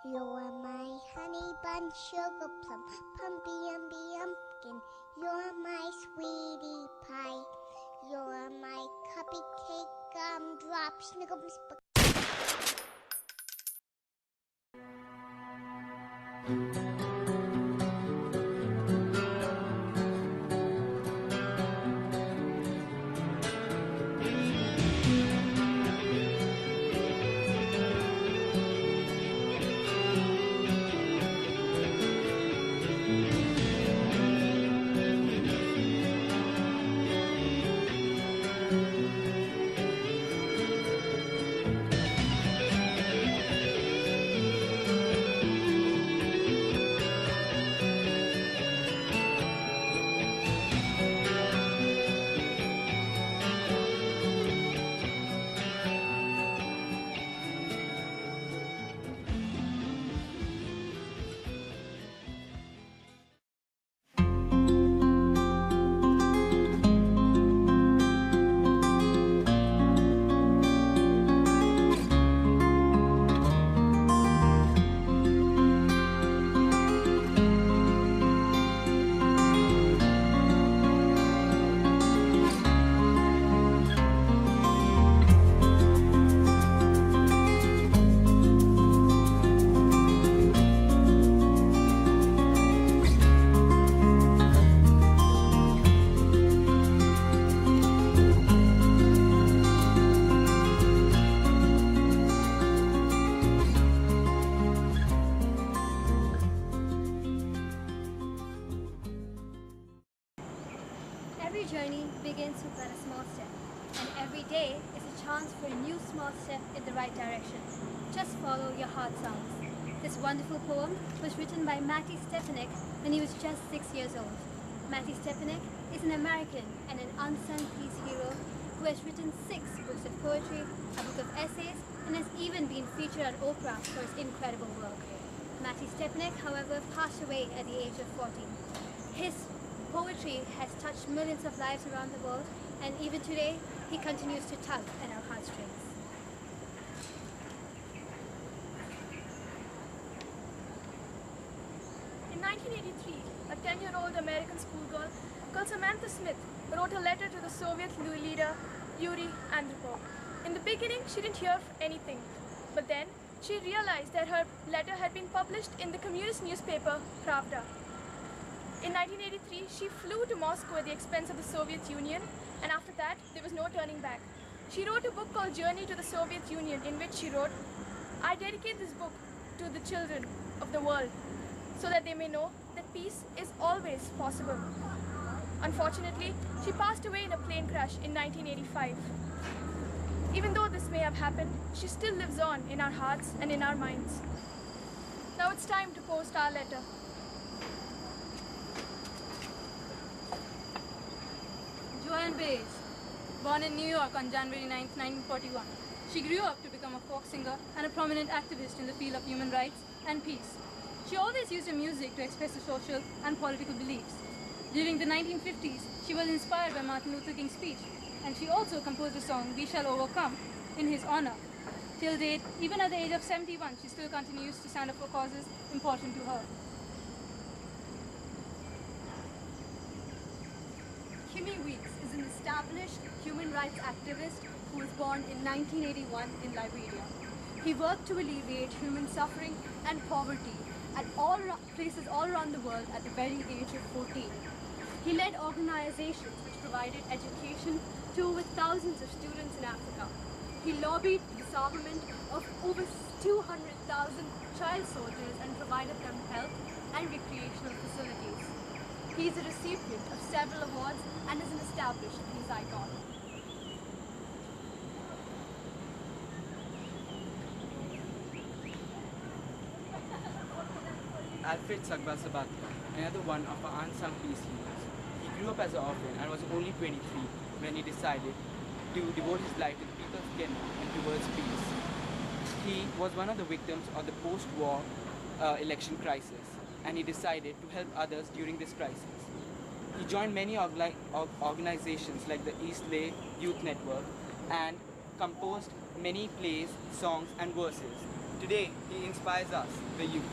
You're my honey bun, sugar plum, pumpy umby umpkin. You're my sweetie pie. You're my cupcake gumdrop, snickums. Every journey begins with but a small step, and every day is a chance for a new small step in the right direction. Just follow your heart sounds. This wonderful poem was written by Matty Stepanek when he was just 6 years old. Matty Stepanek is an American and an unsung peace hero who has written 6 books of poetry, a book of essays, and has even been featured on Oprah for his incredible work. Matty Stepanek, however, passed away at the age of 14. His poetry has touched millions of lives around the world, and even today, he continues to tug at our heartstrings. In 1983, a 10-year-old American schoolgirl called Samantha Smith wrote a letter to the Soviet leader Yuri Andropov. In the beginning, she didn't hear anything, but then she realized that her letter had been published in the communist newspaper Pravda. In 1983, she flew to Moscow at the expense of the Soviet Union, and after that, there was no turning back. She wrote a book called Journey to the Soviet Union, in which she wrote, "I dedicate this book to the children of the world, so that they may know that peace is always possible." Unfortunately, she passed away in a plane crash in 1985. Even though this may have happened, she still lives on in our hearts and in our minds. Now it's time to post our letter. Joan Baez, born in New York on January 9, 1941. She grew up to become a folk singer and a prominent activist in the field of human rights and peace. She always used her music to express her social and political beliefs. During the 1950s, she was inspired by Martin Luther King's speech, and she also composed a song, "We Shall Overcome," in his honor. Till date, even at the age of 71, she still continues to stand up for causes important to her. Kimmy Weeks is an established human rights activist who was born in 1981 in Liberia. He worked to alleviate human suffering and poverty at places all around the world at the very age of 14. He led organizations which provided education to over thousands of students in Africa. He lobbied the disarmament of over 200,000 child soldiers and provided them health and recreational facilities. He is a recipient of several awards and is an established peace icon. Alfred Sagba-Sabatka, another one of our unsung peace heroes. He grew up as an orphan and was only 23 when he decided to devote his life to the people's Kenya and towards peace. He was one of the victims of the post-war election crisis, and he decided to help others during this crisis. He joined many organizations like the Eastleigh Youth Network and composed many plays, songs and verses Today, he inspires us, the youth.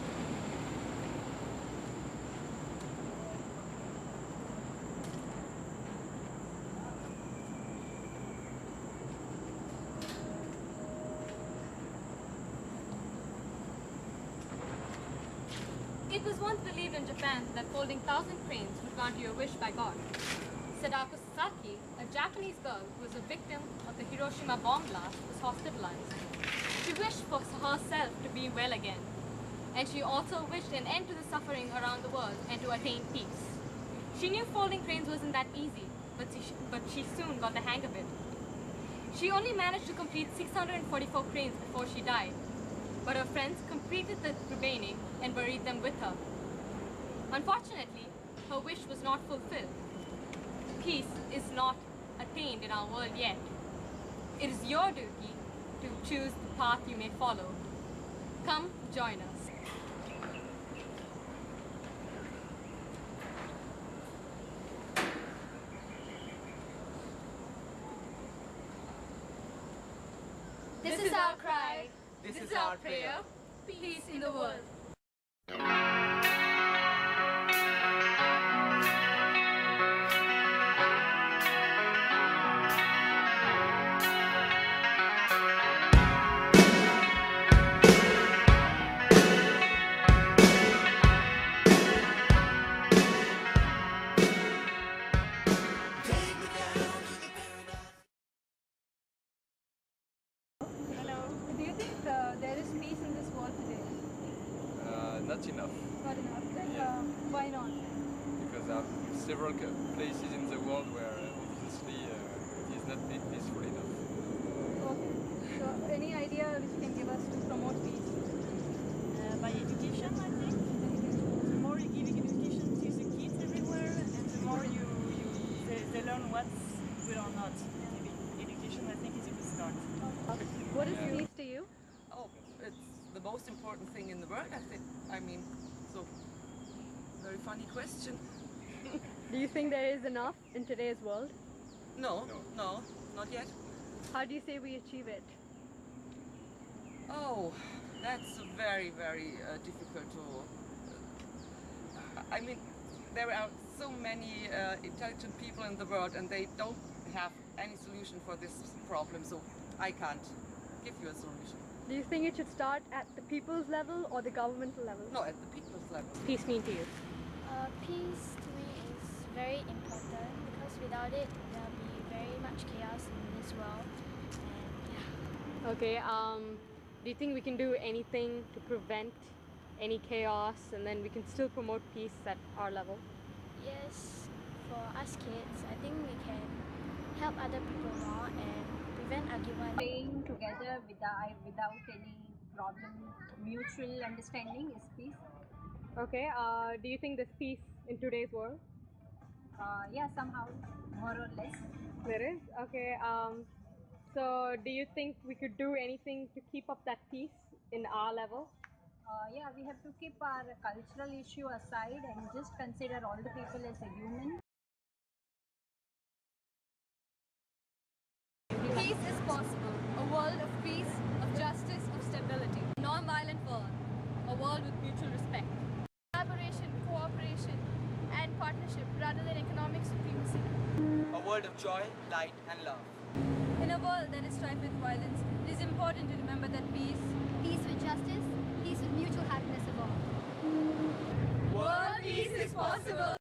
It was once believed in Japan that folding 1,000 cranes would grant you a wish by God. Sadako Sasaki, a Japanese girl who was a victim of the Hiroshima bomb blast, was hospitalized. She wished for herself to be well again. And she also wished an end to the suffering around the world and to attain peace. She knew folding cranes wasn't that easy, but she soon got the hang of it. She only managed to complete 644 cranes before she died, but her friends completed the remaining and buried them with her. Unfortunately, her wish was not fulfilled. Peace is not attained in our world yet. It is your duty to choose the path you may follow. Come, join us. This is our cry. This is our prayer. Peace in the world. Do you think there is peace in this world today? Not enough, Not enough. Then why not? because there are several places in the world where obviously it is not peaceful enough. Okay. So any idea which you can give us to promote peace? By education, I think. The more you give education to the kids everywhere, and the more they learn what's good or not. Maybe education, I think, is a good start. What is peace to you? Oh, it's the most important thing in the world, I think. I mean, so, very funny question. Do you think there is enough in today's world? No, not yet. How do you say we achieve it? Oh, that's very, very difficult to... I mean, there are so many intelligent people in the world and they don't have any solution for this problem, so I can't give you a solution. Do you think it should start at the people's level or the governmental level? No, at the people's level. Peace mean to you? Peace to me is very important because without it, there'll be very much chaos in this world. And yeah. Okay, do you think we can do anything to prevent any chaos and then we can still promote peace at our level? Yes, for us kids, I think we can help other people more and prevent argument. Staying together without any problem, mutual understanding is peace. Okay, do you think there's peace in today's world? Yeah, somehow, more or less. There is? Okay, so do you think we could do anything to keep up that peace in our level? Yeah, we have to keep our cultural issue aside and just consider all the people as a human. Peace is possible. A world of peace, of justice, of stability. Non-violent world. A world with mutual respect. Collaboration, cooperation, and partnership rather than economic supremacy. A world of joy, light, and love. In a world that is rife with violence, it is important to remember that peace Peace with justice, peace with mutual happiness of all. World peace is possible.